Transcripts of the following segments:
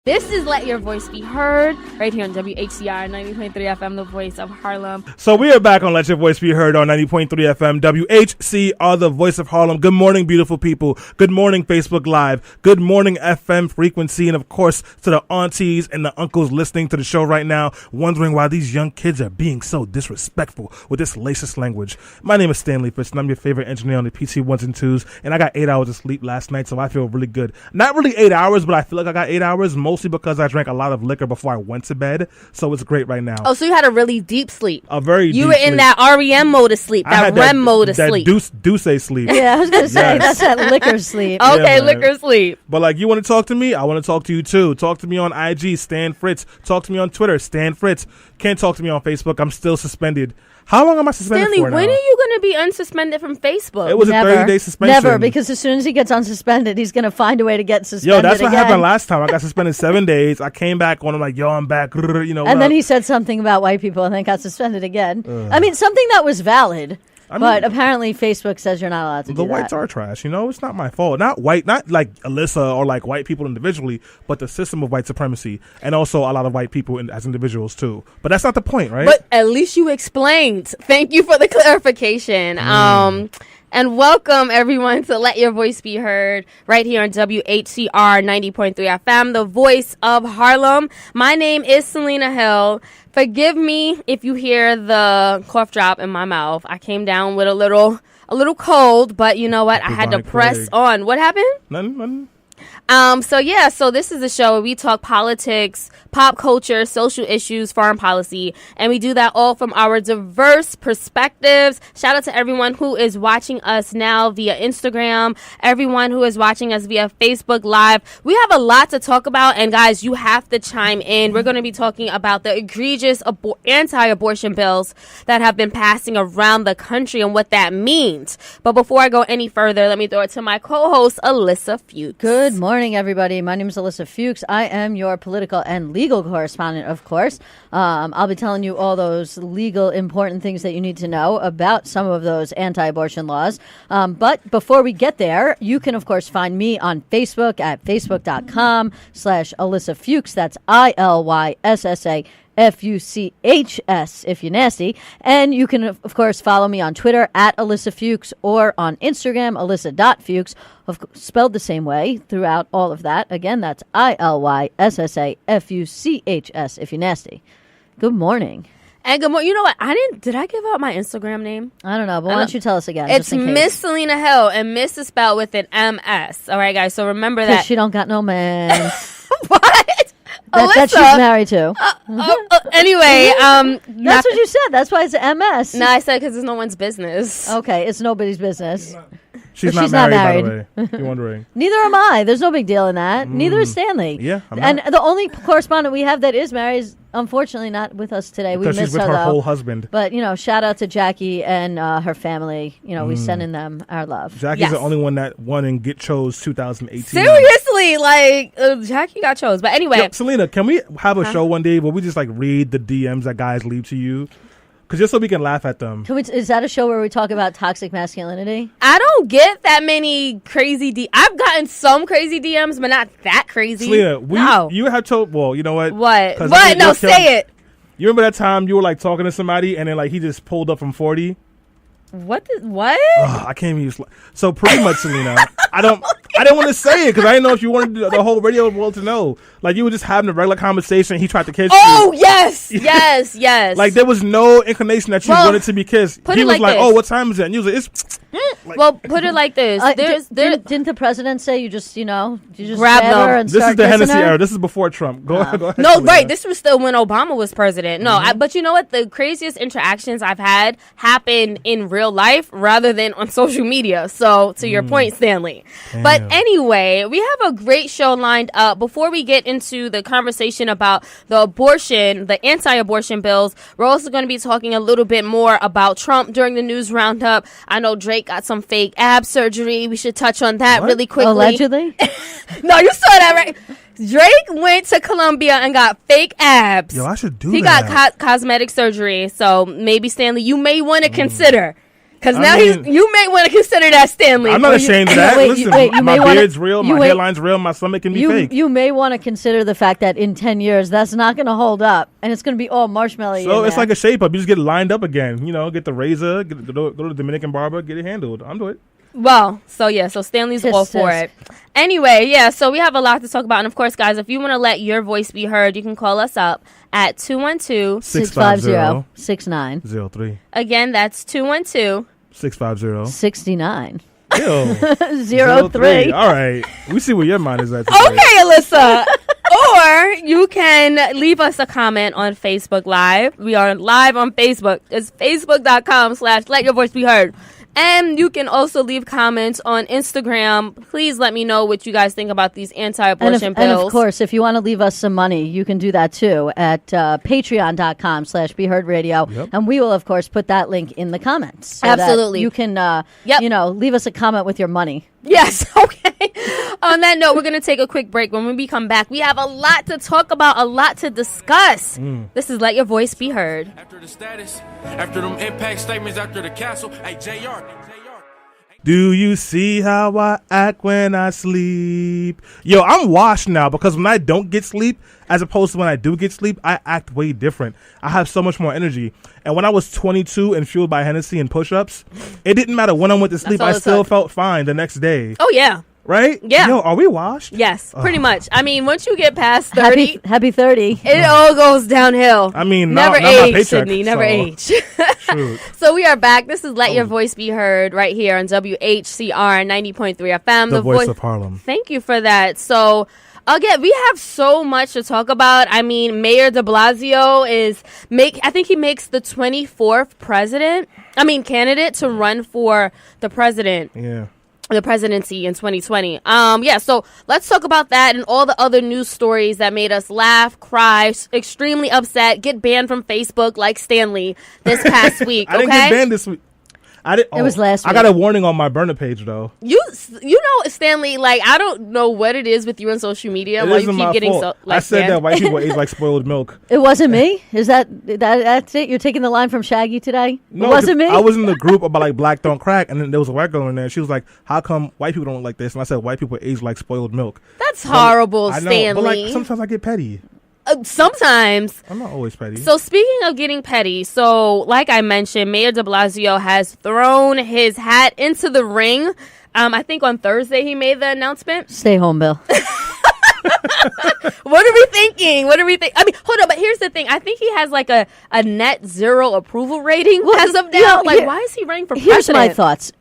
This is Let Your Voice Be Heard, right here on WHCR 90.3 FM, the voice of Harlem. So we are back on Let Your Voice Be Heard on 90.3 FM, WHCR, the voice of Harlem. Good morning, beautiful people. Good morning, Facebook Live. Good morning, FM frequency. And, of course, to the aunties and the uncles listening to the show right now, wondering why these young kids are being so disrespectful with this racist language. My name is Stanley Fritz, and I'm your favorite engineer on the PC 1s and 2s. And I got 8 hours of sleep last night, so I feel really good. Not really 8 hours, but I feel like I got 8 hours, mostly because I drank a lot of liquor before I went to bed, so it's great right now. Oh, so you had a really deep sleep. A very deep sleep. You were in that REM mode of sleep, that REM mode of sleep. That Deuce sleep. Yeah, I was going to say, that's that liquor sleep. Okay, yeah, liquor sleep. But like, you want to talk to me? I want to talk to you too. Talk to me on IG, Stan Fritz. Talk to me on Twitter, Stan Fritz. Can't talk to me on Facebook. I'm still suspended. How long am I suspended Stanley, for now? when are you going to be unsuspended from Facebook? It was Never. a 30-day suspension. Never, because as soon as he gets unsuspended, he's going to find a way to get suspended. Yo, that's what again. happened last time. I got suspended 7 days. I came back on. I'm like, yo, I'm back. You know, And then he said something about white people and then got suspended again. I mean, something that was valid. But apparently Facebook says you're not allowed to do that. The whites are trash, you know? It's not my fault. Not like Ilyssa or like white people individually, but the system of white supremacy and also a lot of white people as individuals too. But that's not the point, right? But at least you explained. Thank you for the clarification. And welcome, everyone, to Let Your Voice Be Heard right here on WHCR 90.3 FM, the voice of Harlem. My name is Selena Hill. Forgive me if you hear the cough drop in my mouth. I came down with a little cold, but you know what? I had to press on. What happened? Nothing. So this is a show where we talk politics, pop culture, social issues, foreign policy, and we do that all from our diverse perspectives. Shout out to everyone who is watching us now via Instagram, everyone who is watching us via Facebook Live. We have a lot to talk about, and guys, you have to chime in. We're going to be talking about the egregious anti-abortion bills that have been passing around the country and what that means. But before I go any further, let me throw it to my co-host, Ilyssa Fuchs. Good morning, everybody. My name is Ilyssa Fuchs. I am your political and legal correspondent, of course. I'll be telling you all those legal important things that you need to know about some of those anti-abortion laws. But before we get there, you can, of course, find me on Facebook at facebook.com/Ilyssa Fuchs. That's ILYSSA. Fuchs if you're nasty. And you can, of course, follow me on Twitter at Ilyssa Fuchs or on Instagram, Ilyssa.Fuchs, spelled the same way throughout all of that. Again, that's ILYSSA Fuchs if you're nasty. Good morning. And good morning. You know what? Did I give out my Instagram name? I don't know, but why don't you tell us again? It's Miss Selena Hill, and Miss is spelled with an MS. All right, guys. So remember that. She don't got no man. What? That she's married to. Anyway, that's what you said. That's why it's an MS. No, I said because it's no one's business. Okay, it's nobody's business. She's not married, by the way. You're wondering. Neither am I. There's no big deal in that. Neither is Stanley. Yeah, and the only correspondent we have that is married is unfortunately not with us today. Because we miss she's with her whole husband. But, shout out to Jackie and her family. We send in them our love. Jackie's the only one that won and chose 2018. Seriously, Jackie got chose. But anyway. Yo, Selena, can we have a show one day where we just read the DMs that guys leave to you? Just so we can laugh at them. Is that a show where we talk about toxic masculinity? I don't get that many crazy I've gotten some crazy DMs, but not that crazy. Selena, you have told. Well, you know what? What? What? No, say it. You remember that time you were talking to somebody and then he just pulled up from 40? What? What? I can't even use. So pretty much, Selena. I didn't want to say it because I didn't know if you wanted the whole radio world to know. You were just having a regular conversation. He tried to kiss you. Oh yes, yes. There was no inclination that you wanted to be kissed. He was like, "Oh, what time is it?" And you was like, "It's." Well, put it like this. Didn't the president say you just grab her and This start is the Hennessy her? era. This is before Trump. Go ahead. No, Selena. Right. This was still when Obama was president. No, but you know what? The craziest interactions I've had happen in real life rather than on social media. So to your point, Stanley. Damn. But anyway, we have a great show lined up. Before we get into the conversation about the anti-abortion bills, we're also going to be talking a little bit more about Trump during the news roundup. I know Drake got some fake ab surgery. We should touch on that really quickly. Allegedly? No, you saw that, right? Drake went to Colombia and got fake abs. Yo, I should do that. He got cosmetic surgery. So maybe, Stanley, you may want to consider Because now you may want to consider that, Stanley. I'm not ashamed of that. Listen, my beard's real, my hairline's real, my stomach can be fake. You may want to consider the fact that in 10 years, that's not going to hold up, and it's going to be all marshmallow. So it's like a shape-up. You just get lined up again. Get the razor, go to the Dominican barber, get it handled. I'm doing it. Well, so Stanley's all for it. Anyway, so we have a lot to talk about. And, of course, guys, if you want to let your voice be heard, you can call us up at 212-650-6903. Again, that's 212-650-6903. 03. All right. We see where your mind is at today. Okay, Ilyssa. Or you can leave us a comment on Facebook Live. We are live on Facebook. It's facebook.com/letyourvoicebeheard. And you can also leave comments on Instagram. Please let me know what you guys think about these anti-abortion bills. And of course, if you want to leave us some money, you can do that too at patreon.com/beheardradio. Yep. And we will, of course, put that link in the comments. So absolutely. You can, leave us a comment with your money. Yes, okay. On that note, we're going to take a quick break. When we come back, we have a lot to talk about, a lot to discuss. This is Let Your Voice Be Heard. After the status, after them impact statements, after the castle, hey, JR. Do you see how I act when I sleep? Yo, I'm washed now because when I don't get sleep, as opposed to when I do get sleep, I act way different. I have so much more energy. And when I was 22 and fueled by Hennessy and push-ups, it didn't matter when I went to sleep. I still felt fine the next day. Oh, yeah. Right? Yeah. Yo, are we washed? Yes, pretty much. I mean, once you get past 30. Happy 30. It all goes downhill. I mean, never age, age, Sydney. Never age. So we are back. This is Let Your Voice Be Heard right here on WHCR 90.3 FM. The voice of Harlem. Thank you for that. So, again, we have so much to talk about. I mean, Mayor de Blasio I think he makes the 24th candidate to run for the president. Yeah. The presidency in 2020. So let's talk about that and all the other news stories that made us laugh, cry, extremely upset, get banned from Facebook like Stanley this past week. I didn't get banned this week. It was last week. I got a warning on my burner page, though. You know, Stanley, like, I don't know what it is with you on social media. Why you keep getting so, like, I said that white people age like spoiled milk. It wasn't me? Is that's it? You're taking the line from Shaggy today? No, it wasn't me? I was in the group about, like, black don't crack, and then there was a white girl in there. She was like, how come white people don't like this? And I said, white people age like spoiled milk. That's horrible, Stanley. I know, but, like, sometimes I get petty. Sometimes. I'm not always petty. So speaking of getting petty, like I mentioned, Mayor de Blasio has thrown his hat into the ring. I think on Thursday he made the announcement. Stay home, Bill. What are we thinking? I mean, hold on, but here's the thing. I think he has like a net zero approval rating as of now. Why is he running for president? Here's my thoughts.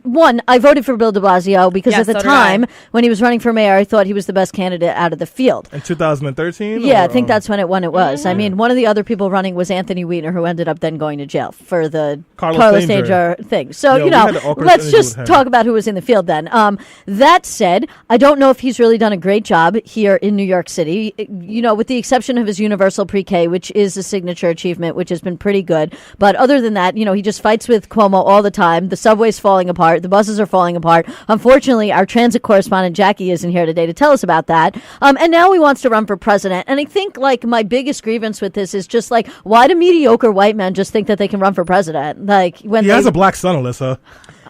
One, I voted for Bill de Blasio because at the time when he was running for mayor, I thought he was the best candidate out of the field. In 2013? Yeah, I think that's when it was. Mm-hmm. I mean, one of the other people running was Anthony Weiner, who ended up then going to jail for the Carlos Danger thing. So, let's just talk about who was in the field then. That said, I don't know if he's really done a great job here in New York City, with the exception of his universal pre-K, which is a signature achievement, which has been pretty good. But other than that, he just fights with Cuomo all the time. The subway's falling apart. The buses are falling apart. Unfortunately, our transit correspondent, Jackie, isn't here today to tell us about that. And now he wants to run for president. And I think, my biggest grievance with this is just, why do mediocre white men just think that they can run for president? When he has a black son, Ilyssa.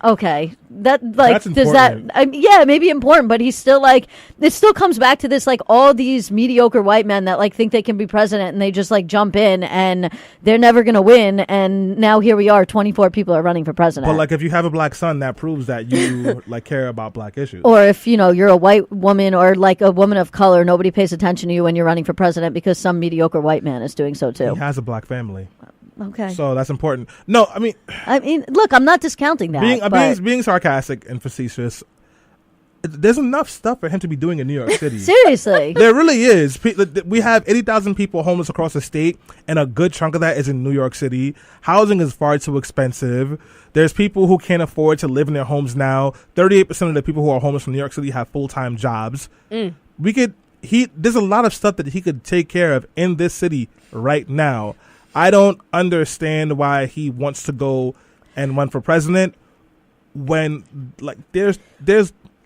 Okay. That's does that it may be important, but he's still it still comes back to this all these mediocre white men that think they can be president and they just jump in and they're never going to win, and now here we are, 24 people are running for president. But if you have a black son, that proves that you care about black issues. Or if you're a white woman or a woman of color, nobody pays attention to you when you're running for president because some mediocre white man is doing so too. He has a black family. Okay. So that's important. No, I mean, look, I'm not discounting that. Being sarcastic and facetious, there's enough stuff for him to be doing in New York City. Seriously. There really is. We have 80,000 people homeless across the state, and a good chunk of that is in New York City. Housing is far too expensive. There's people who can't afford to live in their homes now. 38% of the people who are homeless from New York City have full-time jobs. There's a lot of stuff that he could take care of in this city right now. I don't understand why he wants to go and run for president when there's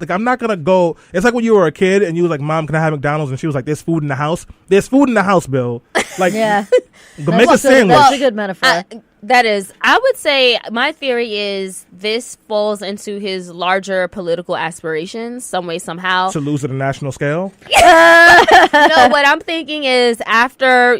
I'm not gonna go. It's like when you were a kid and you was like, "Mom, can I have McDonald's?" and she was like, "There's food in the house." There's food in the house, Bill. Yeah, make a sandwich. That's a good metaphor. That is, I would say my theory is this falls into his larger political aspirations some way, somehow. To lose at a national scale? No, what I'm thinking is after,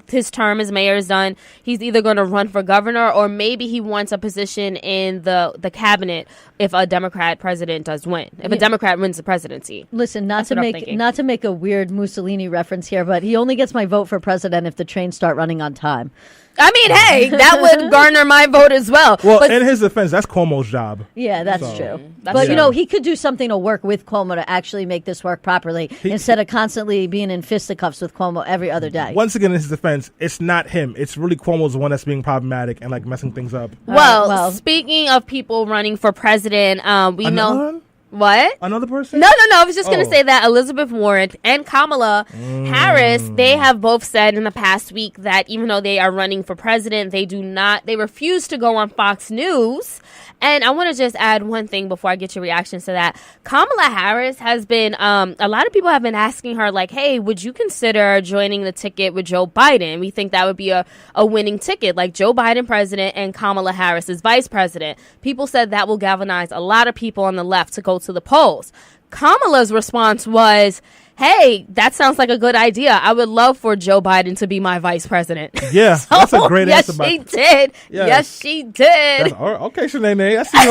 his term as mayor is done, he's either going to run for governor or maybe he wants a position in the cabinet if a Democrat president does win. If a Democrat wins the presidency. Listen, not to make a weird Mussolini reference here, but he only gets my vote for president if the trains start running on time. I mean, hey, that would garner my vote as well. Well, but in his defense, that's Cuomo's job. Yeah, that's true. But, he could do something to work with Cuomo to actually make this work properly instead of constantly being in fisticuffs with Cuomo every other day. Once again, in his defense, it's not him. It's really Cuomo's the one that's being problematic and, messing things up. Well, speaking of people running for president, we know... One? What? Another person? No. I was just going to say that Elizabeth Warren and Kamala Harris, they have both said in the past week that even though they are running for president, they refuse to go on Fox News. And I want to just add one thing before I get your reactions to that. Kamala Harris has been, a lot of people have been asking her, hey, would you consider joining the ticket with Joe Biden? We think that would be a winning ticket, like Joe Biden president and Kamala Harris as vice president. People said that will galvanize a lot of people on the left to go to the polls. Kamala's response was, hey, that sounds like a good idea. I would love for Joe Biden to be my vice president. Yeah, that's a great answer. Yes, she did. Yes, she did. Okay, Shanae, I see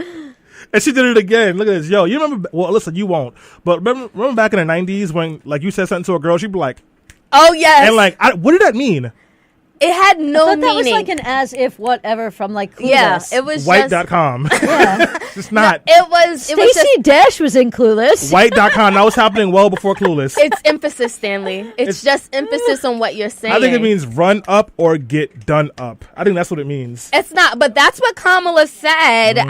you. And she did it again. Look at this. Yo, you remember, well, listen, you won't. But remember back in the 90s when, you said something to a girl, she'd be like, oh, yes. And, what did that mean? It had no meaning. That was like an as if whatever from Clueless. Yeah, it was White.com. Yeah. It's not. No, it was Stacey Dash was in Clueless. White.com. That was happening well before Clueless. It's emphasis, Stanley. It's just emphasis on what you're saying. I think it means run up or get done up. I think that's what it means. It's not, but that's what Kamala said.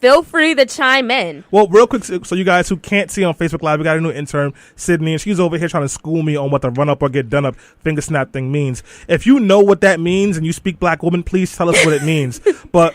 Feel free to chime in. Well, real quick, so you guys who can't see on Facebook Live, we got a new intern, Sydney, and she's over here trying to school me on what the run up or get done up finger snap thing means. If you know what that means and you speak black woman, please tell us what it means. But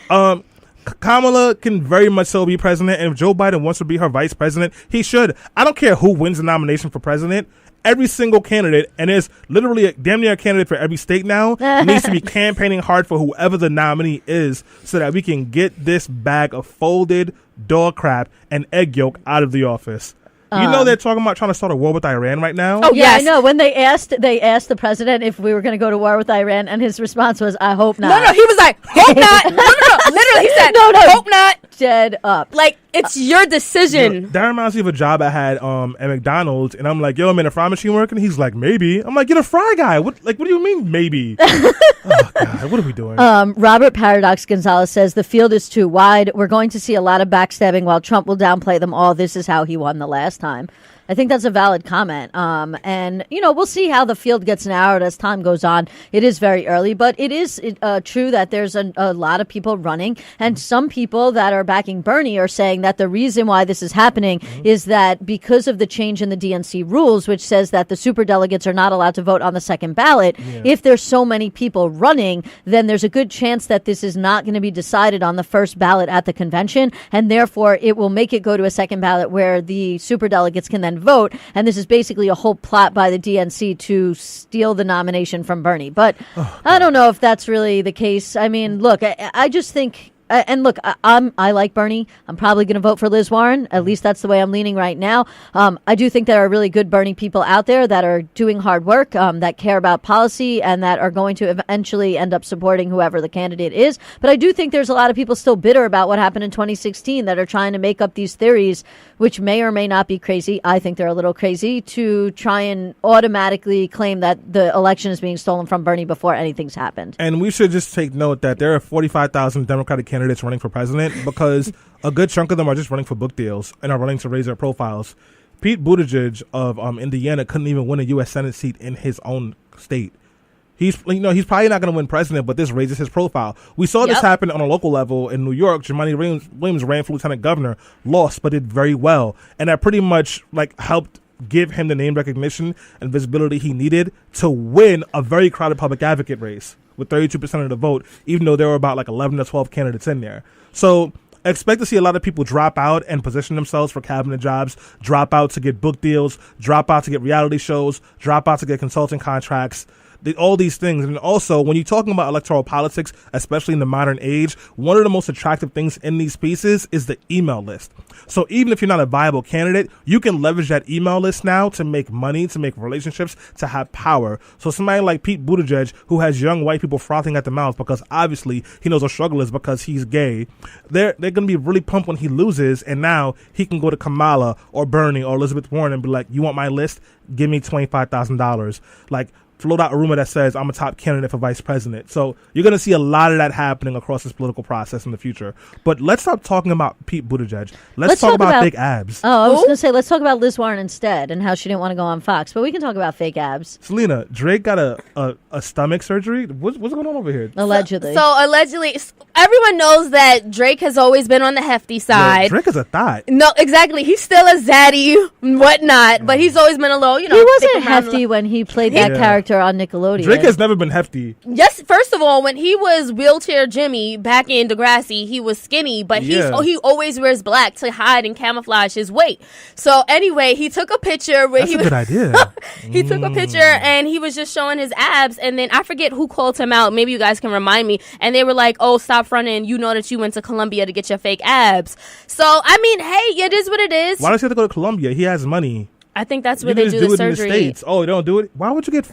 Kamala can very much so be president, and if Joe Biden wants to be her vice president, he should. I don't care who wins the nomination for president. Every single candidate, and there's literally damn near a candidate for every state now, needs to be campaigning hard for whoever the nominee is so that we can get this bag of folded dog crap and egg yolk out of the office. You know they're talking about trying to start a war with Iran right now? Oh, yeah, yes. I know. When they asked the president if we were going to go to war with Iran, and his response was, I hope not. No, he was like, hope not. No. Literally, he said, no, hope not. Dead up. It's your decision. That reminds me of a job I had at McDonald's, and I'm like, yo, man, the fry machine working? He's like, maybe. I'm like, you're the fry guy. What do you mean, maybe? Oh, God, what are we doing? Robert Paradox Gonzalez says, the field is too wide. We're going to see a lot of backstabbing while Trump will downplay them all. This is how he won the last time. I think that's a valid comment. And, we'll see how the field gets narrowed as time goes on. It is very early, but it is true that there's a lot of people running. And some people that are backing Bernie are saying that the reason why this is happening is that because of the change in the DNC rules, which says that the superdelegates are not allowed to vote on the second ballot, if there's so many people running, then there's a good chance that this is not going to be decided on the first ballot at the convention. And therefore, it will make it go to a second ballot where the superdelegates can then vote, and this is basically a whole plot by the DNC to steal the nomination from Bernie. But I don't know if that's really the case. I mean, look, I just think And look, I like Bernie. I'm probably going to vote for Liz Warren. At least that's the way I'm leaning right now. I do think there are really good Bernie people out there that are doing hard work, that care about policy, and that are going to eventually end up supporting whoever the candidate is. But I do think there's a lot of people still bitter about what happened in 2016 that are trying to make up these theories, which may or may not be crazy. I think they're a little crazy, to try and automatically claim that the election is being stolen from Bernie before anything's happened. And we should just take note that there are 45,000 Democratic candidates running for president, because a good chunk of them are just running for book deals and are running to raise their profiles. Pete Buttigieg of Indiana couldn't even win a U.S. Senate seat in his own state. He's probably not going to win president, but this raises his profile. We saw this happen on a local level in New York. Jumaane Williams ran for lieutenant governor, lost, but did very well, and that pretty much helped give him the name recognition and visibility he needed to win a very crowded public advocate race with 32% of the vote, even though there were about 11 to 12 candidates in there. So expect to see a lot of people drop out and position themselves for cabinet jobs, drop out to get book deals, drop out to get reality shows, drop out to get consulting contracts. all these things. And also, when you're talking about electoral politics, especially in the modern age, one of the most attractive things in these pieces is the email list. So even if you're not a viable candidate, you can leverage that email list now to make money, to make relationships, to have power. So somebody like Pete Buttigieg, who has young white people frothing at the mouth because obviously he knows a struggle is because he's gay, they're going to be really pumped when he loses, and now he can go to Kamala or Bernie or Elizabeth Warren and be like, you want my list? Give me $25,000. Like, float out a rumor that says I'm a top candidate for vice president. So you're going to see a lot of that happening across this political process in the future. But let's stop talking about Pete Buttigieg. Let's talk about fake abs. Oh, I was going to say, let's talk about Liz Warren instead and how she didn't want to go on Fox. But we can talk about fake abs. Selena, Drake got a stomach surgery. What's going on over here? Allegedly. So allegedly, everyone knows that Drake has always been on the hefty side. Yeah, Drake is a thought. No, exactly. He's still a zaddy and whatnot, but he's always been a little, he wasn't hefty when he played that character on Nickelodeon. Drake has never been hefty. Yes, first of all, when he was wheelchair Jimmy back in Degrassi, he was skinny, but he always wears black to hide and camouflage his weight. So anyway, he took a picture where That's a good idea. He took a picture and he was just showing his abs, and then I forget who called him out. Maybe you guys can remind me. And they were like, "Oh, stop fronting. You know that you went to Colombia to get your fake abs." So I mean, hey, it is what it is. Why does he have to go to Colombia? He has money. I think that's where they do the surgery. In the States. Oh, they don't do it? Why would you get...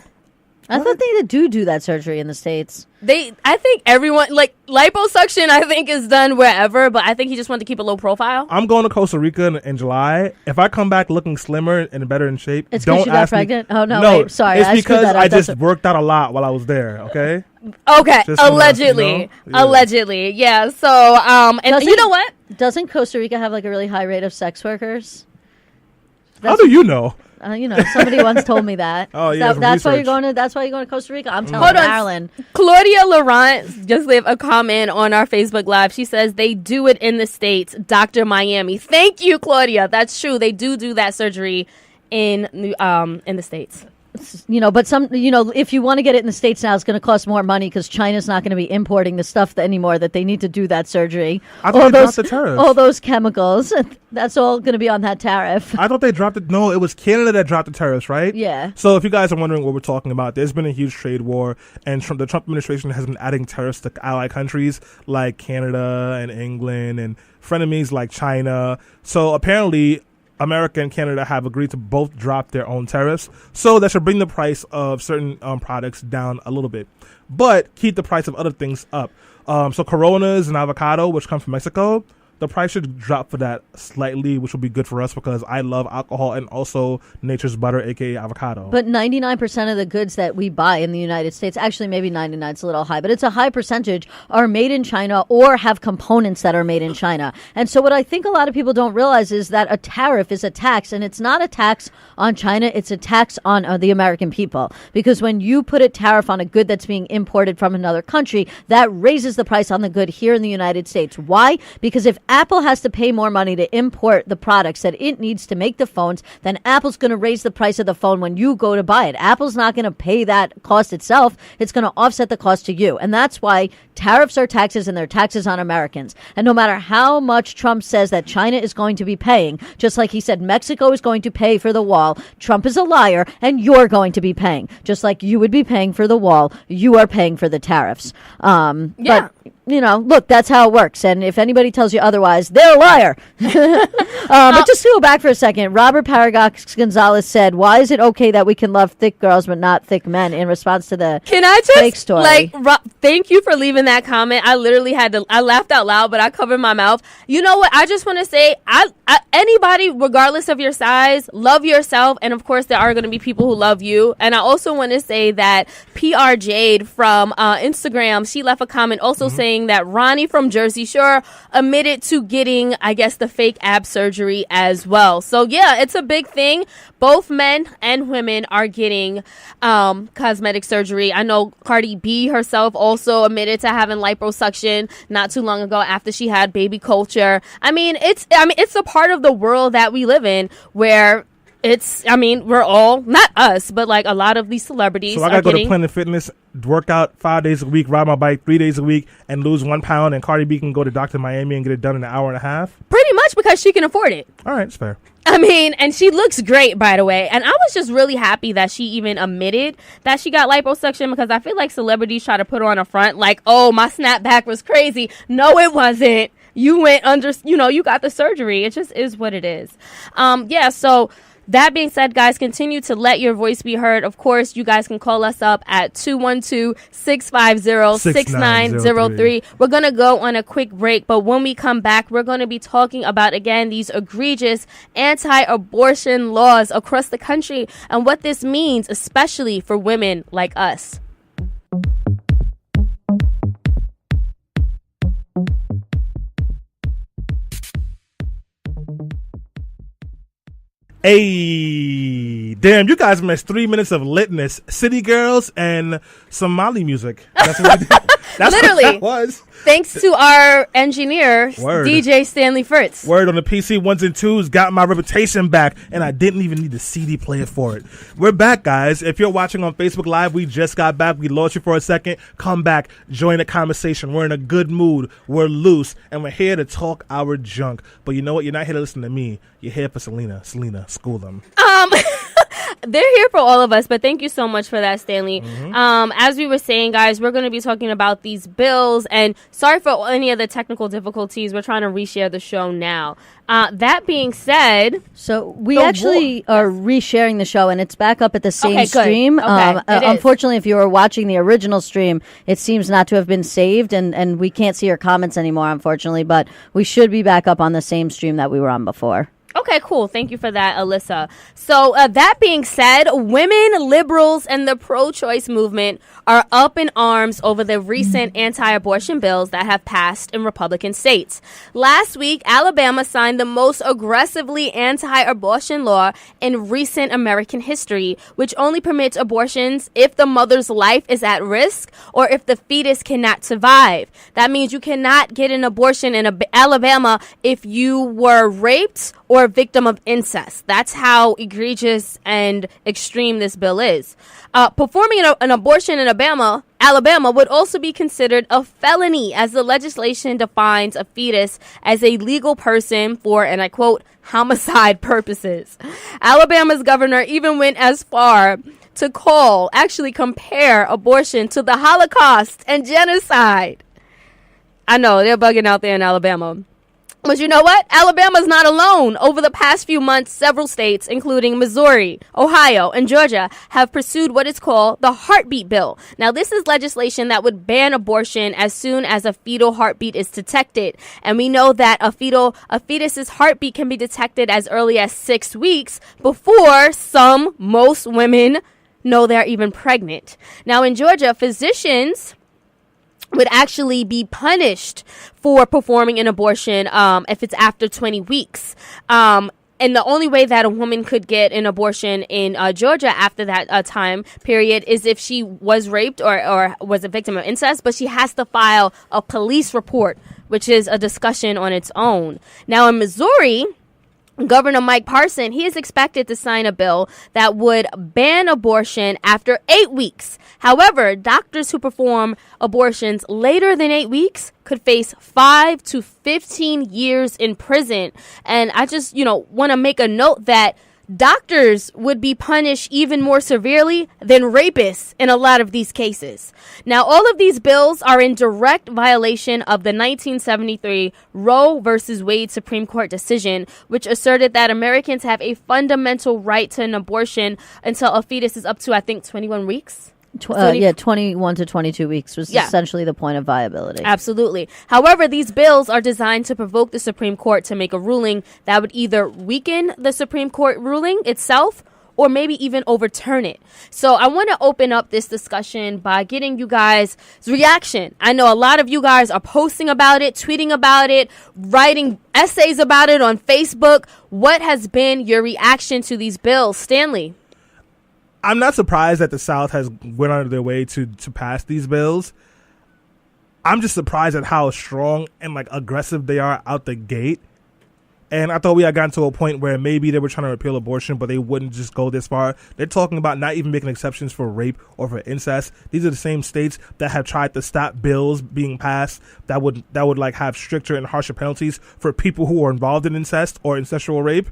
I thought they do that surgery in the States. I think everyone, like, liposuction, I think, is done wherever, but I think he just wanted to keep a low profile. I'm going to Costa Rica in July. If I come back looking slimmer and better in shape, it's because you got pregnant? Oh, no, wait, sorry. It's because I just worked out a lot while I was there, okay? Okay, allegedly. Allegedly, yeah. So, and you know what? Doesn't Costa Rica have, like, a really high rate of sex workers? How do you know? Somebody once told me that. Oh yeah, that's why you're going to. That's why you're going to Costa Rica. I'm telling Marilyn. Claudia Laurent just left a comment on our Facebook Live. She says they do it in the States. Dr. Miami. Thank you, Claudia. That's true. They do that surgery in the States. But if you want to get it in the States now, it's going to cost more money because China's not going to be importing the stuff anymore that they need to do that surgery. I thought they dropped the tariff. All those chemicals. That's all going to be on that tariff. I thought they dropped it. No, it was Canada that dropped the tariffs, right? Yeah. So if you guys are wondering what we're talking about, there's been a huge trade war, and the Trump administration has been adding tariffs to ally countries like Canada and England and frenemies like China. So apparently America and Canada have agreed to both drop their own tariffs, so that should bring the price of certain products down a little bit, but keep the price of other things up. So Coronas and avocado, which come from Mexico, the price should drop for that slightly, which will be good for us because I love alcohol and also nature's butter, aka avocado. But 99% of the goods that we buy in the United States, actually maybe 99 is a little high, but it's a high percentage, are made in China or have components that are made in China. And so what I think a lot of people don't realize is that a tariff is a tax, and it's not a tax on China, it's a tax on the American people. Because when you put a tariff on a good that's being imported from another country, that raises the price on the good here in the United States. Why? Because if Apple has to pay more money to import the products that it needs to make the phones, then Apple's going to raise the price of the phone when you go to buy it. Apple's not going to pay that cost itself. It's going to offset the cost to you. And that's why tariffs are taxes, and they're taxes on Americans. And no matter how much Trump says that China is going to be paying, just like he said Mexico is going to pay for the wall, Trump is a liar, and you're going to be paying. Just like you would be paying for the wall, you are paying for the tariffs. But look, that's how it works. And if anybody tells you otherwise, they're a liar. But just to go back for a second, Robert Paragox Gonzalez said, "Why is it okay that we can love thick girls but not thick men?" In response to the fake story. Thank you for leaving that comment. I literally I laughed out loud, but I covered my mouth. You know what? I just want to say, anybody, regardless of your size, love yourself. And of course, there are going to be people who love you. And I also want to say that PR Jade from Instagram, she left a comment also saying that Ronnie from Jersey Shore admitted to getting, I guess, the fake ab surgery as well. So yeah, it's a big thing. Both men and women are getting cosmetic surgery. I know Cardi B herself also admitted to having liposuction not too long ago after she had baby culture. I mean, it's a part of the world that we live in where we're all, not us, but like a lot of these celebrities. So I gotta go to Planet Fitness, work out 5 days a week, ride my bike 3 days a week, and lose 1 pound. And Cardi B can go to Dr. Miami and get it done in an hour and a half. Pretty much, because she can afford it. All right, it's fair. I mean, and she looks great, by the way. And I was just really happy that she even admitted that she got liposuction, because I feel like celebrities try to put her on a front like, oh, my snapback was crazy. No, it wasn't. You went under, you got the surgery. It just is what it is. So that being said, guys, continue to let your voice be heard. Of course, you guys can call us up at 212-650-6903. We're going to go on a quick break, but when we come back, we're going to be talking about, again, these egregious anti-abortion laws across the country and what this means, especially for women like us. Hey, damn, you guys missed 3 minutes of litness, city girls, and Somali music. That's what we did. That's literally what that was. Thanks to our engineer, DJ Stanley Fritz. Word on the PC 1s and 2s, got my reputation back, and I didn't even need the CD player for it. We're back, guys. If you're watching on Facebook Live, we just got back. We lost you for a second. Come back. Join the conversation. We're in a good mood. We're loose, and we're here to talk our junk. But you know what? You're not here to listen to me. You're here for Selena. Selena, school them. They're here for all of us, but thank you so much for that, Stanley. As we were saying, guys, we're going to be talking about these bills, and sorry for any of the technical difficulties. We're trying to reshare the show now. That being said, so we actually are resharing the show, and it's back up at the same stream. Okay, unfortunately, if you were watching the original stream, it seems not to have been saved, and we can't see your comments anymore, unfortunately, but we should be back up on the same stream that we were on before. Okay, cool. Thank you for that, Ilyssa. So that being said, women, liberals, and the pro-choice movement are up in arms over the recent anti-abortion bills that have passed in Republican states. Last week, Alabama signed the most aggressively anti-abortion law in recent American history, which only permits abortions if the mother's life is at risk or if the fetus cannot survive. That means you cannot get an abortion in Alabama if you were raped or a victim of incest. That's how egregious and extreme this bill is. Performing an abortion in Alabama would also be considered a felony, as the legislation defines a fetus as a legal person for, and I quote, homicide purposes. Alabama's governor even went as far to compare abortion to the Holocaust and genocide. I know, they're bugging out there in Alabama. But you know what? Alabama's not alone. Over the past few months, several states, including Missouri, Ohio, and Georgia, have pursued what is called the heartbeat bill. Now, this is legislation that would ban abortion as soon as a fetal heartbeat is detected. And we know that a fetus's heartbeat can be detected as early as 6 weeks before most women know they're even pregnant. Now, in Georgia, physicians would actually be punished for performing an abortion if it's after 20 weeks. And the only way that a woman could get an abortion in Georgia after that time period is if she was raped or was a victim of incest, but she has to file a police report, which is a discussion on its own. Now, in Missouri, Governor Mike Parson, he is expected to sign a bill that would ban abortion after 8 weeks. However, doctors who perform abortions later than 8 weeks could face 5 to 15 years in prison. And I just, want to make a note that doctors would be punished even more severely than rapists in a lot of these cases. Now, all of these bills are in direct violation of the 1973 Roe versus Wade Supreme Court decision, which asserted that Americans have a fundamental right to an abortion until a fetus is up to, I think, 21 weeks. 21 to 22 weeks was essentially the point of viability. Absolutely. However, these bills are designed to provoke the Supreme Court to make a ruling that would either weaken the Supreme Court ruling itself or maybe even overturn it. So I want to open up this discussion by getting you guys' reaction. I know a lot of you guys are posting about it, tweeting about it, writing essays about it on Facebook. What has been your reaction to these bills, Stanley? I'm not surprised that the South has went out of their way to pass these bills. I'm just surprised at how strong and aggressive they are out the gate. And I thought we had gotten to a point where maybe they were trying to repeal abortion, but they wouldn't just go this far. They're talking about not even making exceptions for rape or for incest. These are the same states that have tried to stop bills being passed that would like have stricter and harsher penalties for people who are involved in incest or incestual rape.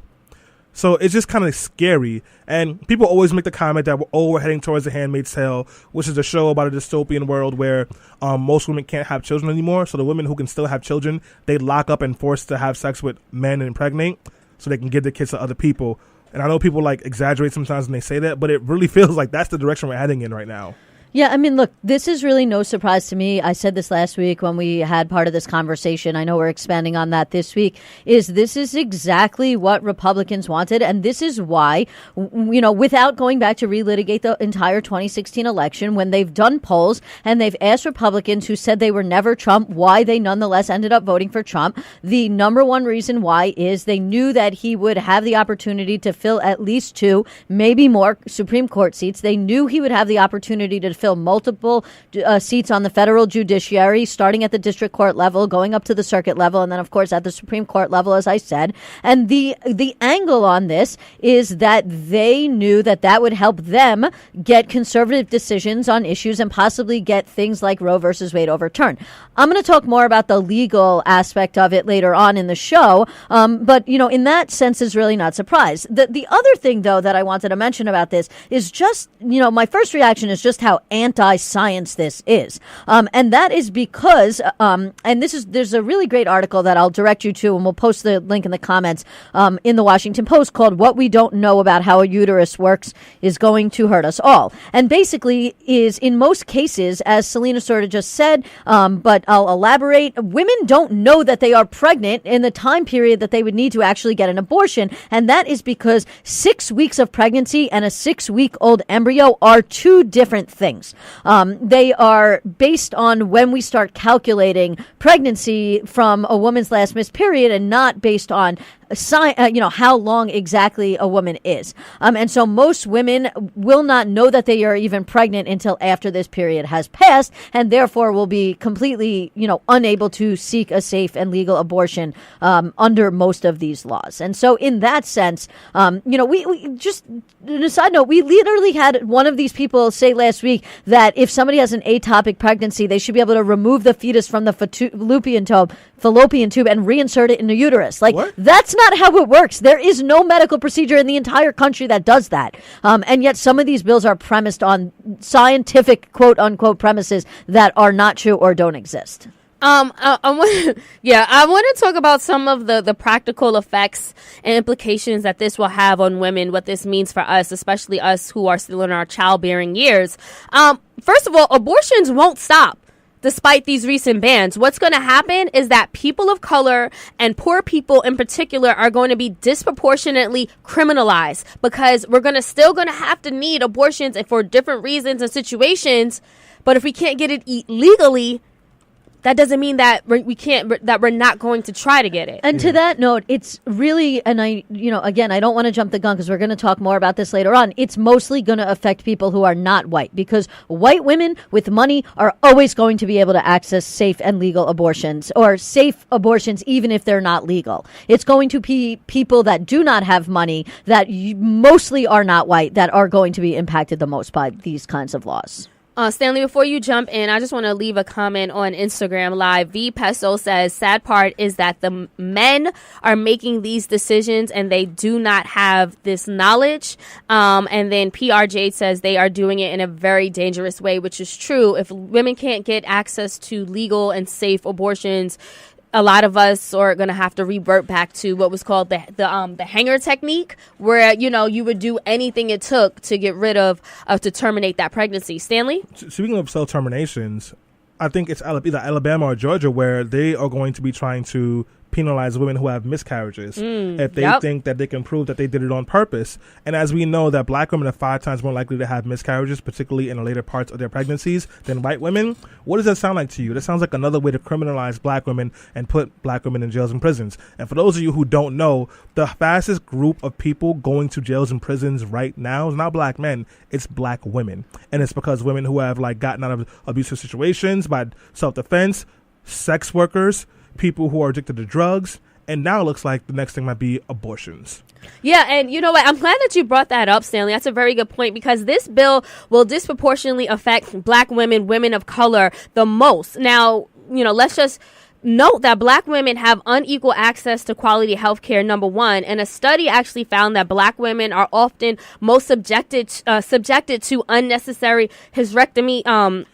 So it's just kind of scary. And people always make the comment that we're heading towards The Handmaid's Tale, which is a show about a dystopian world where most women can't have children anymore. So the women who can still have children, they lock up and forced to have sex with men and impregnate so they can give their kids to other people. And I know people like exaggerate sometimes when they say that, but it really feels like that's the direction we're heading in right now. Yeah, I mean, look, this is really no surprise to me. I said this last week when we had part of this conversation. I know we're expanding on that this week. This is exactly what Republicans wanted. And this is why, without going back to relitigate the entire 2016 election, when they've done polls and they've asked Republicans who said they were never Trump why they nonetheless ended up voting for Trump, the number one reason why is they knew that he would have the opportunity to fill at least 2, maybe more Supreme Court seats. They knew he would have the opportunity to fill multiple seats on the federal judiciary, starting at the district court level, going up to the circuit level, and then, of course, at the Supreme Court level, as I said. And the angle on this is that they knew that would help them get conservative decisions on issues and possibly get things like Roe versus Wade overturned. I'm going to talk more about the legal aspect of it later on in the show, but, in that sense is really not surprised. The other thing, though, that I wanted to mention about this is just, my first reaction is just how anti-science this is. And that is because, there's a really great article that I'll direct you to, and we'll post the link in the comments, in the Washington Post, called "What We Don't Know About How a Uterus Works is Going to Hurt Us All." And basically is, in most cases, as Selena sort of just said, but I'll elaborate, women don't know that they are pregnant in the time period that they would need to actually get an abortion. And that is because 6 weeks of pregnancy and a 6-week-old embryo are 2 different things. They are based on when we start calculating pregnancy from a woman's last missed period, and not based on how long exactly a woman is. And so most women will not know that they are even pregnant until after this period has passed, and therefore will be completely, unable to seek a safe and legal abortion under most of these laws. And so in that sense, we just, on a side note, we literally had one of these people say last week that if somebody has an ectopic pregnancy, they should be able to remove the fetus from the fallopian tube and reinsert it in the uterus. What? That's not how it works. There is no medical procedure in the entire country that does that. And yet some of these bills are premised on scientific, quote unquote, premises that are not true or don't exist. I want to talk about some of the practical effects and implications that this will have on women, what this means for us, especially us who are still in our childbearing years. First of all, abortions won't stop. Despite these recent bans, what's going to happen is that people of color and poor people in particular are going to be disproportionately criminalized, because we're still going to have to need abortions for different reasons and situations. But if we can't get it legally, that doesn't mean that we're not going to try to get it. And to that note, it's really, and I don't want to jump the gun because we're going to talk more about this later on. It's mostly going to affect people who are not white, because white women with money are always going to be able to access safe and legal abortions, or safe abortions, even if they're not legal. It's going to be people that do not have money, that mostly are not white, that are going to be impacted the most by these kinds of laws. Stanley, before you jump in, I just want to leave a comment on Instagram Live. V Peso says, sad part is that the men are making these decisions and they do not have this knowledge. And then PRJ says they are doing it in a very dangerous way, which is true. If women can't get access to legal and safe abortions, a lot of us are going to have to revert back to what was called the hanger technique, where, you would do anything it took to get rid of to terminate that pregnancy. Stanley? Speaking of self-terminations, I think it's either Alabama or Georgia where they are going to be trying to penalize women who have miscarriages if they think that they can prove that they did it on purpose. And as we know that black women are 5 times more likely to have miscarriages, particularly in the later parts of their pregnancies, than white women. What does that sound like to you? That sounds like another way to criminalize black women and put black women in jails and prisons. And for those of you who don't know, the fastest group of people going to jails and prisons right now is not black men, it's black women. And it's because women who have gotten out of abusive situations by self-defense, sex workers, people who are addicted to drugs, And now it looks like the next thing might be abortions. Yeah, and you know what? I'm glad that you brought that up, Stanley. That's a very good point, because this bill will disproportionately affect black women, women of color, the most. Now, let's just note that black women have unequal access to quality health care, number one. And a study actually found that black women are often most subjected to unnecessary hysterectomy.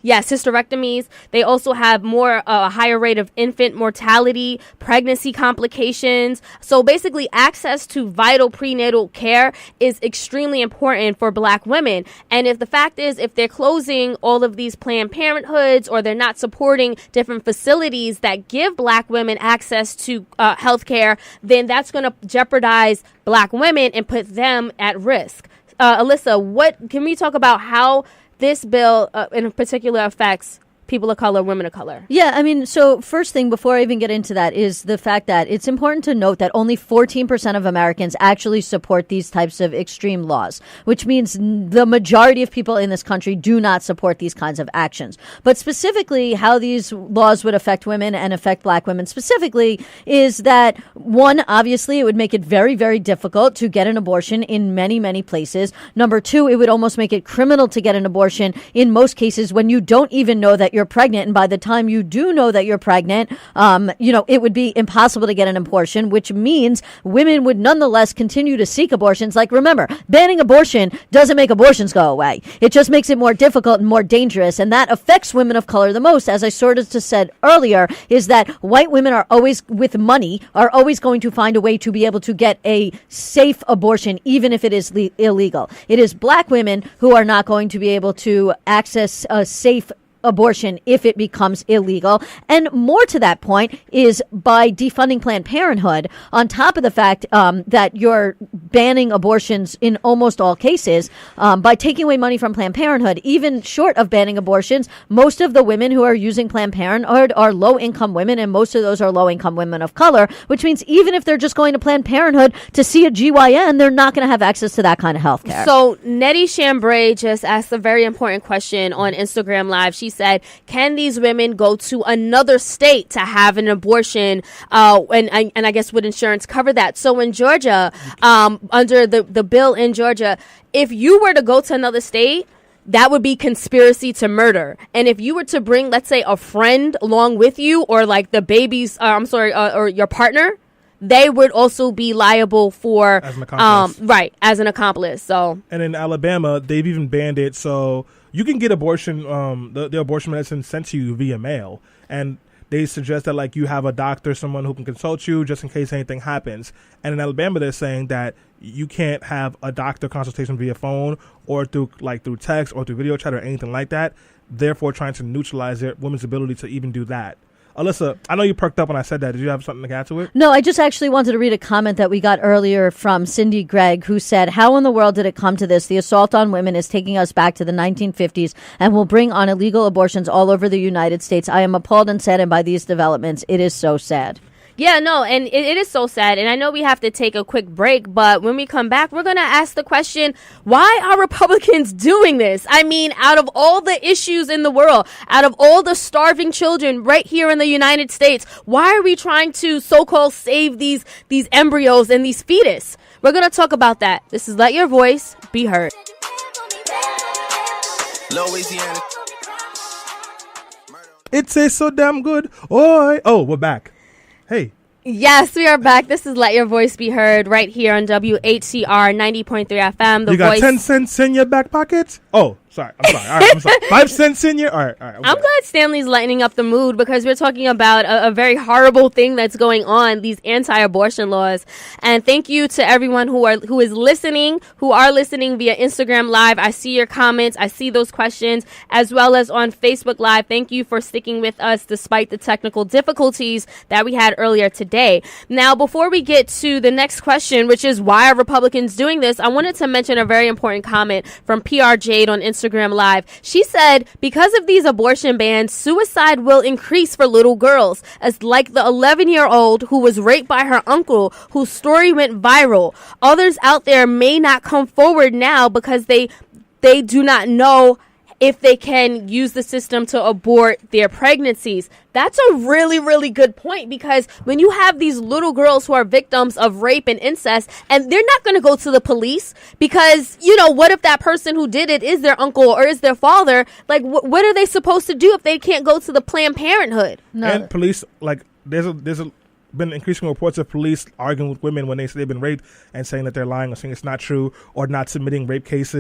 Yes, hysterectomies. They also have a higher rate of infant mortality, pregnancy complications. So basically, access to vital prenatal care is extremely important for black women. And if they're closing all of these Planned Parenthoods, or they're not supporting different facilities that give black women access to health care, then that's going to jeopardize black women and put them at risk. Ilyssa, what can we talk about how this bill in particular affects people of color, women of color? Yeah, I mean, so first thing, before I even get into that, is the fact that it's important to note that only 14% of Americans actually support these types of extreme laws, which means the majority of people in this country do not support these kinds of actions. But specifically, how these laws would affect women and affect black women specifically is that, one, obviously, it would make it very, very difficult to get an abortion in many, many places. Number two, it would almost make it criminal to get an abortion in most cases when you don't even know that you're pregnant, and by the time you do know that you're pregnant, it would be impossible to get an abortion, which means women would nonetheless continue to seek abortions. Like, remember, banning abortion doesn't make abortions go away. It just makes it more difficult and more dangerous, and that affects women of color the most. As I sort of just said earlier, is that white women are always, with money, are always going to find a way to be able to get a safe abortion, even if it is illegal. It is black women who are not going to be able to access a safe abortion if it becomes illegal. And more to that point is by defunding Planned Parenthood, on top of the fact that you're banning abortions in almost all cases, by taking away money from Planned Parenthood, even short of banning abortions, most of the women who are using Planned Parenthood are low-income women, and most of those are low-income women of color, which means even if they're just going to Planned Parenthood to see a GYN, they're not going to have access to that kind of health care. So Nettie Chambray just asked a very important question on Instagram Live. She said, can these women go to another state to have an abortion? And I guess would insurance cover that? So in Georgia, under the bill in Georgia, if you were to go to another state, that would be conspiracy to murder. And if you were to bring, let's say, a friend along with you, or like the baby's, or your partner, they would also be liable for as an accomplice. As an accomplice. So, and in Alabama, they've even banned it, so you can get abortion, the abortion medicine sent to you via mail, and they suggest that like you have a doctor, someone who can consult you just in case anything happens. And in Alabama, they're saying that you can't have a doctor consultation via phone or through text or through video chat or anything like that. Therefore, trying to neutralize their women's ability to even do that. Ilyssa, I know you perked up when I said that. Did you have something to add to it? No, I just actually wanted to read a comment that we got earlier from Cindy Gregg, who said, how in the world did it come to this? The assault on women is taking us back to the 1950s and will bring on illegal abortions all over the United States. I am appalled and saddened by these developments. It is so sad. Yeah, no, and it is so sad. And I know we have to take a quick break, but when we come back, we're going to ask the question, why are Republicans doing this? I mean, out of all the issues in the world, out of all the starving children right here in the United States, why are we trying to so-called save these embryos and these fetus? We're going to talk about that. This is Let Your Voice Be Heard. Louisiana. It tastes so damn good. Oh, we're back. Hey. Yes, we are back. This is Let Your Voice Be Heard right here on WHCR 90.3 FM. You got 10 cents in your back pocket? Oh, sorry. All right, I'm sorry. 5 cents in your... All right. I'm glad Stanley's lightening up the mood, because we're talking about a very horrible thing that's going on, these anti-abortion laws. And thank you to everyone who are listening via Instagram Live. I see your comments. I see those questions, as well as on Facebook Live. Thank you for sticking with us despite the technical difficulties that we had earlier today. Now, before we get to the next question, which is why are Republicans doing this, I wanted to mention a very important comment from PR Jade on Instagram Live. She said, because of these abortion bans, suicide will increase for little girls, as like the 11-year-old who was raped by her uncle, whose story went viral. Others out there may not come forward now because they do not know if they can use the system to abort their pregnancies. That's a really, really good point, because when you have these little girls who are victims of rape and incest, and they're not going to go to the police because, what if that person who did it is their uncle or is their father? Like, what are they supposed to do if they can't go to the Planned Parenthood? No. And police, like, there's been increasing reports of police arguing with women when they say they've been raped and saying that they're lying or saying it's not true, or not submitting rape kits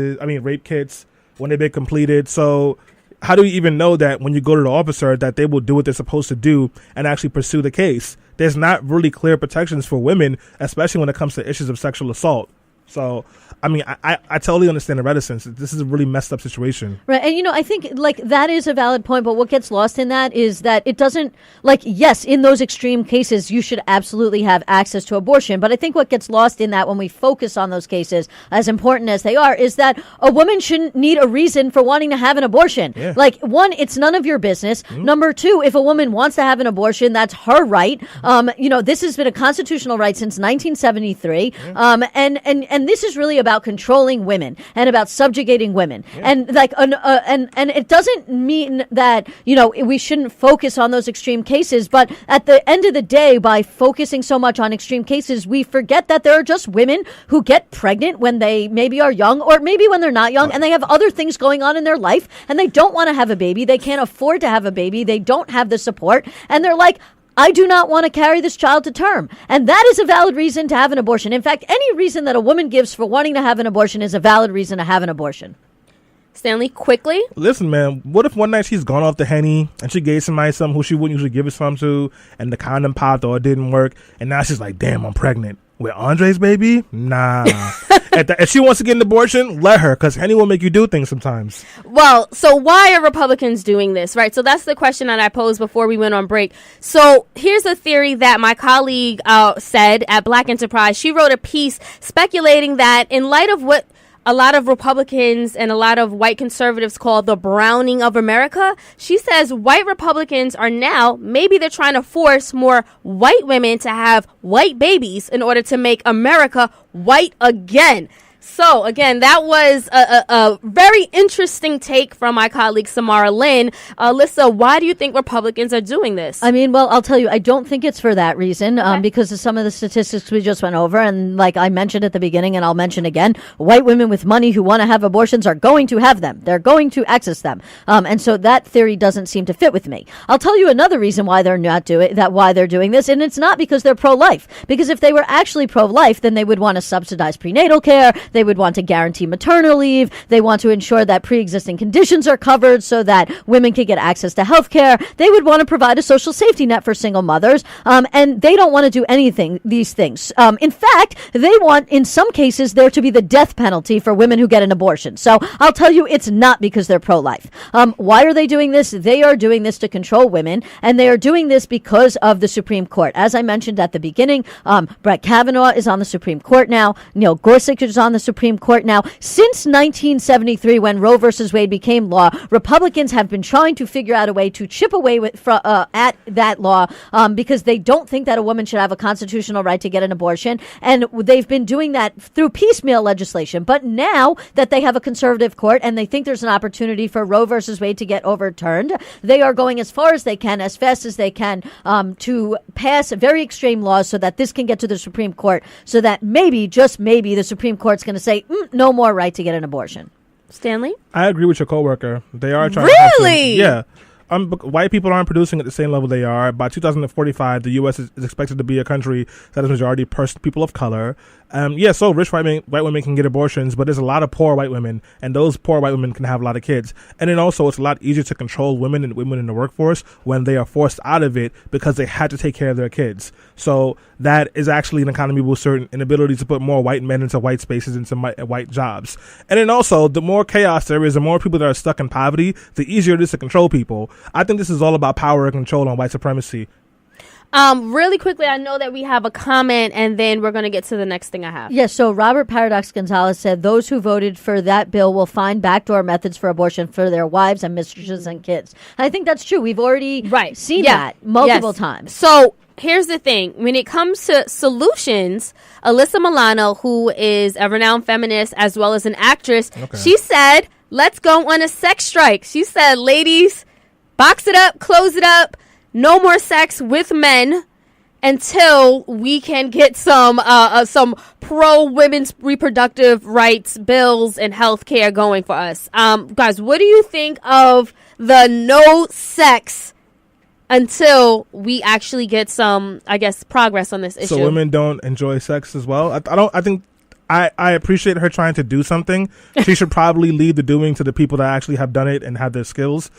when they've been completed. So how do you even know that when you go to the officer that they will do what they're supposed to do and actually pursue the case? There's not really clear protections for women, especially when it comes to issues of sexual assault. So, I mean, I totally understand the reticence. This is a really messed up situation. Right. And, I think, like, that is a valid point. But what gets lost in that is that it doesn't, like, yes, in those extreme cases, you should absolutely have access to abortion. But I think what gets lost in that when we focus on those cases, as important as they are, is that a woman shouldn't need a reason for wanting to have an abortion. Yeah. Like, one, it's none of your business. Mm-hmm. Number two, if a woman wants to have an abortion, that's her right. This has been a constitutional right since 1973. Yeah. And this is really about controlling women and about subjugating women. Yeah. And like, and it doesn't mean that, we shouldn't focus on those extreme cases. But at the end of the day, by focusing so much on extreme cases, we forget that there are just women who get pregnant when they maybe are young, or maybe when they're not young, and they have other things going on in their life and they don't want to have a baby. They can't afford to have a baby. They don't have the support. And they're like, I do not want to carry this child to term. And that is a valid reason to have an abortion. In fact, any reason that a woman gives for wanting to have an abortion is a valid reason to have an abortion. Stanley, quickly. Listen, man, what if one night she's gone off the Henny and she gave somebody something who she wouldn't usually give it some to, and the condom popped or it didn't work, and now she's like, damn, I'm pregnant. With Andre's baby? Nah. If she wants to get an abortion, let her, because Henny will make you do things sometimes. Well, so why are Republicans doing this, right? So that's the question that I posed before we went on break. So here's a theory that my colleague said at Black Enterprise. She wrote a piece speculating that in light of what a lot of Republicans and a lot of white conservatives call the browning of America, she says white Republicans are now, maybe they're trying to force more white women to have white babies in order to make America white again. So, again, that was a very interesting take from my colleague Samara Lynn. Ilyssa, why do you think Republicans are doing this? I mean, well, I'll tell you, I don't think it's for that reason, because of some of the statistics we just went over. And like I mentioned at the beginning, and I'll mention again, white women with money who want to have abortions are going to have them. They're going to access them. And so that theory doesn't seem to fit with me. I'll tell you another reason why they're why they're doing this. And it's not because they're pro-life. Because if they were actually pro-life, then they would want to subsidize prenatal care. They would want to guarantee maternal leave. They want to ensure that pre-existing conditions are covered so that women can get access to health care. They would want to provide a social safety net for single mothers. And they don't want to do these things. In fact, they want, in some cases, there to be the death penalty for women who get an abortion. So I'll tell you, it's not because they're pro-life. Why are they doing this? They are doing this to control women, and they are doing this because of the Supreme Court. As I mentioned at the beginning, Brett Kavanaugh is on the Supreme Court now. Neil Gorsuch is on the Supreme Court now. Since 1973, when Roe versus Wade became law, Republicans have been trying to figure out a way to chip away at that law because they don't think that a woman should have a constitutional right to get an abortion. And they've been doing that through piecemeal legislation. But now that they have a conservative court and they think there's an opportunity for Roe versus Wade to get overturned, they are going as far as they can, as fast as they can, to pass very extreme laws so that this can get to the Supreme Court, so that maybe, just maybe, the Supreme Court's going to say, no more right to get an abortion. Stanley? I agree with your coworker. They are trying really? Yeah. White people aren't producing at the same level they are. By 2045, the U.S. is expected to be a country that is majority people of color. So rich white women can get abortions, but there's a lot of poor white women, and those poor white women can have a lot of kids. And then also, it's a lot easier to control women in the workforce when they are forced out of it because they had to take care of their kids. So that is actually an economy booster, an ability to put more white men into white spaces, into white jobs. And then also, the more chaos there is, the more people that are stuck in poverty, the easier it is to control people. I think this is all about power and control and white supremacy. Really quickly, I know that we have a comment, and then we're going to get to the next thing I have. Yes, so Robert Paradox Gonzalez said those who voted for that bill will find backdoor methods for abortion for their wives and mistresses and kids. I think that's true. We've already seen that multiple times. So here's the thing. When it comes to solutions, Alyssa Milano, who is a renowned feminist as well as an actress, she said, let's go on a sex strike. She said, ladies, box it up, close it up. No more sex with men until we can get some pro women's reproductive rights bills and health care going for us. Guys, what do you think of the no sex until we actually get some, I guess, progress on this issue? So women don't enjoy sex as well? I appreciate her trying to do something. She should probably leave the doing to the people that actually have done it and have their skills.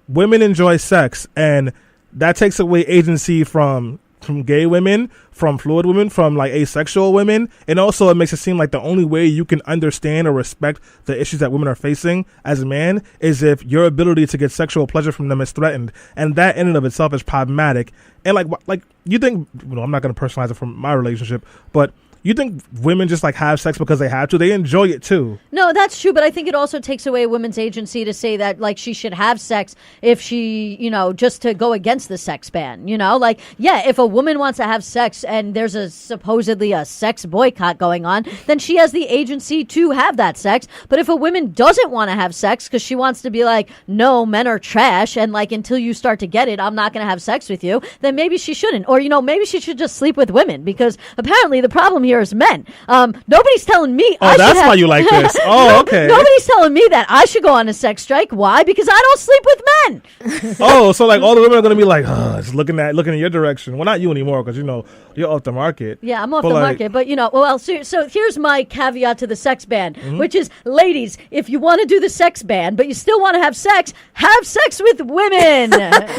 Women enjoy sex, and that takes away agency from gay women, from fluid women, from like asexual women. And also it makes it seem like the only way you can understand or respect the issues that women are facing as a man is if your ability to get sexual pleasure from them is threatened. And that in and of itself is problematic. And like you think, I'm not going to personalize it from my relationship, but you think women just like have sex because they have to? They enjoy it too. No, that's true, but I think it also takes away a woman's agency to say that like she should have sex if she, just to go against the sex ban. Like, yeah, if a woman wants to have sex and there's supposedly a sex boycott going on, then she has the agency to have that sex. But if a woman doesn't want to have sex because she wants to be like, no, men are trash, and like until you start to get it, I'm not going to have sex with you, then maybe she shouldn't. Or, maybe she should just sleep with women, because apparently the problem here is men. Nobody's telling me. Oh, that's why you like this. Oh, okay. Nobody's telling me that I should go on a sex strike. Why? Because I don't sleep with men. Oh, so like all the women are going to be like, just looking at your direction. Well, not you anymore, because you're off the market. Yeah, I'm off the market. But so here's my caveat to the sex ban, which is, ladies, if you want to do the sex ban, but you still want to have sex with women.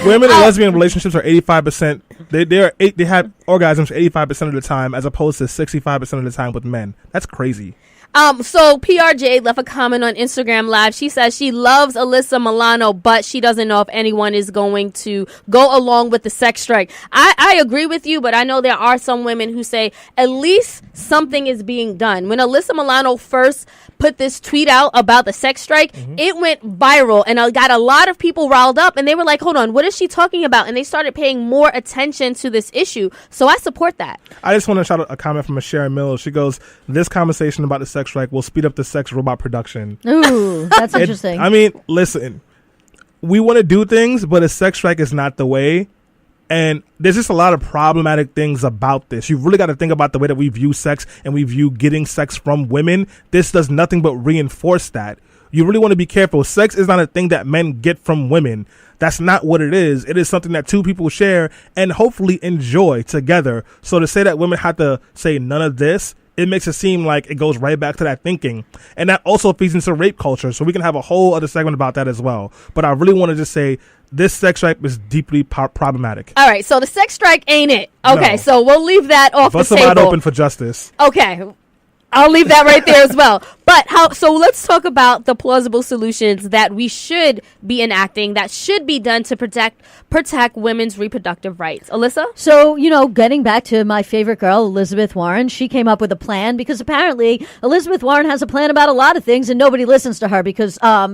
Women in lesbian relationships are 85%. They have orgasms 85% of the time, as opposed to 65% of the time with men. That's crazy. So PRJ left a comment on Instagram Live. She says she loves Alyssa Milano, but she doesn't know if anyone is going to go along with the sex strike. I agree with you, but I know there are some women who say at least something is being done. When Alyssa Milano first put this tweet out about the sex strike, it went viral and got a lot of people riled up, and they were like, hold on, what is she talking about? And they started paying more attention to this issue. So I support that. I just want to shout out a comment from Sharon Mills. She goes, this conversation about the sex strike will speed up the sex robot production. Ooh, that's interesting. I mean, listen, we want to do things, but a sex strike is not the way. And there's just a lot of problematic things about this. You really got to think about the way that we view sex and we view getting sex from women. This does nothing but reinforce that. You really want to be careful. Sex is not a thing that men get from women. That's not what it is. It is something that two people share and hopefully enjoy together. So to say that women have to say none of this, it makes it seem like it goes right back to that thinking. And that also feeds into rape culture. So we can have a whole other segment about that as well. But I really want to just say this sex strike is deeply problematic. All right, so the sex strike ain't it. Okay, No. So we'll leave that off the table. Bust wide open for justice. Okay, I'll leave that right there as well. But so let's talk about the plausible solutions that we should be enacting, that should be done to protect women's reproductive rights. Alyssa? So, getting back to my favorite girl, Elizabeth Warren, she came up with a plan because apparently Elizabeth Warren has a plan about a lot of things and nobody listens to her because, I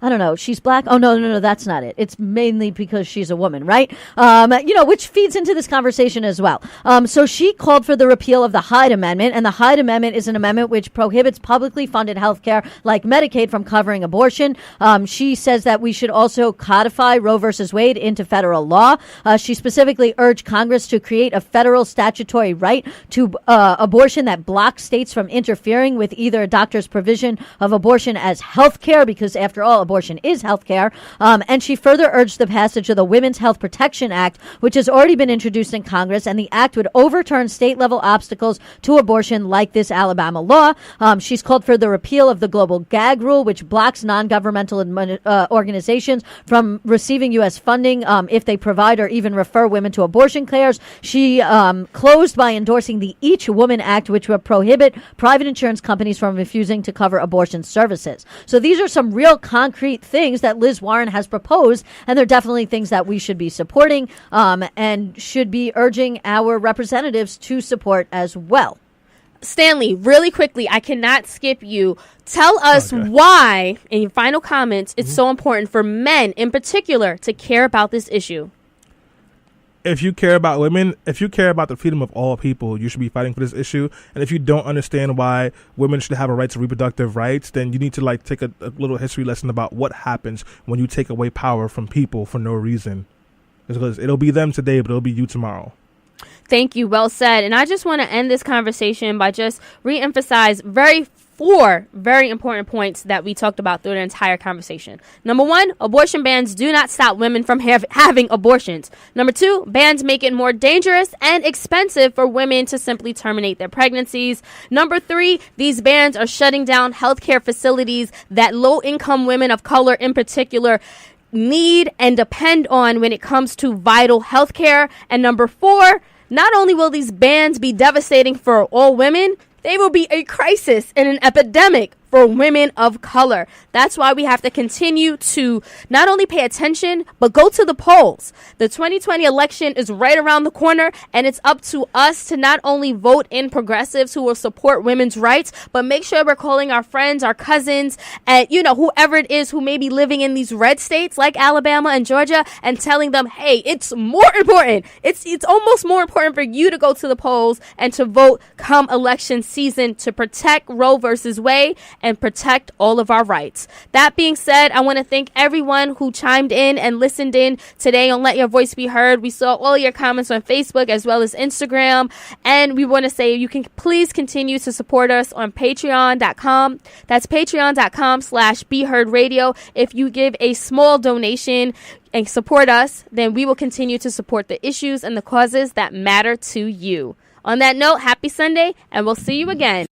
don't know, she's black. Oh, no, that's not it. It's mainly because she's a woman, right? Which feeds into this conversation as well. So she called for the repeal of the Hyde Amendment, and the Hyde Amendment is an amendment which prohibits publicly funded health care like Medicaid from covering abortion. She says that we should also codify Roe versus Wade into federal law. She specifically urged Congress to create a federal statutory right to abortion that blocks states from interfering with either a doctor's provision of abortion as health care, because after all, abortion is health care. And she further urged the passage of the Women's Health Protection Act, which has already been introduced in Congress, and the act would overturn state-level obstacles to abortion like this Alabama law. She's called for the repeal of the global gag rule, which blocks non-governmental organizations from receiving U.S. funding if they provide or even refer women to abortion cares. She closed by endorsing the Each Woman Act, which would prohibit private insurance companies from refusing to cover abortion services. So these are some real concrete things that Liz Warren has proposed, and they're definitely things that we should be supporting and should be urging our representatives to support as well. Stanley, really quickly, I cannot skip you. Tell us why, in your final comments, it's so important for men in particular to care about this issue. If you care about women, if you care about the freedom of all people, you should be fighting for this issue. And if you don't understand why women should have a right to reproductive rights, then you need to take a little history lesson about what happens when you take away power from people for no reason. Because it'll be them today, but it'll be you tomorrow. Thank you. Well said. And I just want to end this conversation by just re-emphasize four very important points that we talked about through the entire conversation. Number one, abortion bans do not stop women from having abortions. Number two, bans make it more dangerous and expensive for women to simply terminate their pregnancies. Number three, these bans are shutting down healthcare facilities that low-income women of color in particular need and depend on when it comes to vital healthcare. And number four, not only will these bans be devastating for all women, they will be a crisis and an epidemic for women of color. That's why we have to continue to not only pay attention, but go to the polls. The 2020 election is right around the corner, and it's up to us to not only vote in progressives who will support women's rights, but make sure we're calling our friends, our cousins, and whoever it is who may be living in these red states like Alabama and Georgia, and telling them, hey, it's more important. It's almost more important for you to go to the polls and to vote come election season to protect Roe versus Wade and protect all of our rights. That being said, I want to thank everyone who chimed in and listened in today on Let Your Voice Be Heard. We saw all your comments on Facebook as well as Instagram, and we want to say you can please continue to support us on patreon.com. That's patreon.com/BeHeardRadio. If you give a small donation and support us, then we will continue to support the issues and the causes that matter to you. On that note, happy Sunday, and we'll see you again.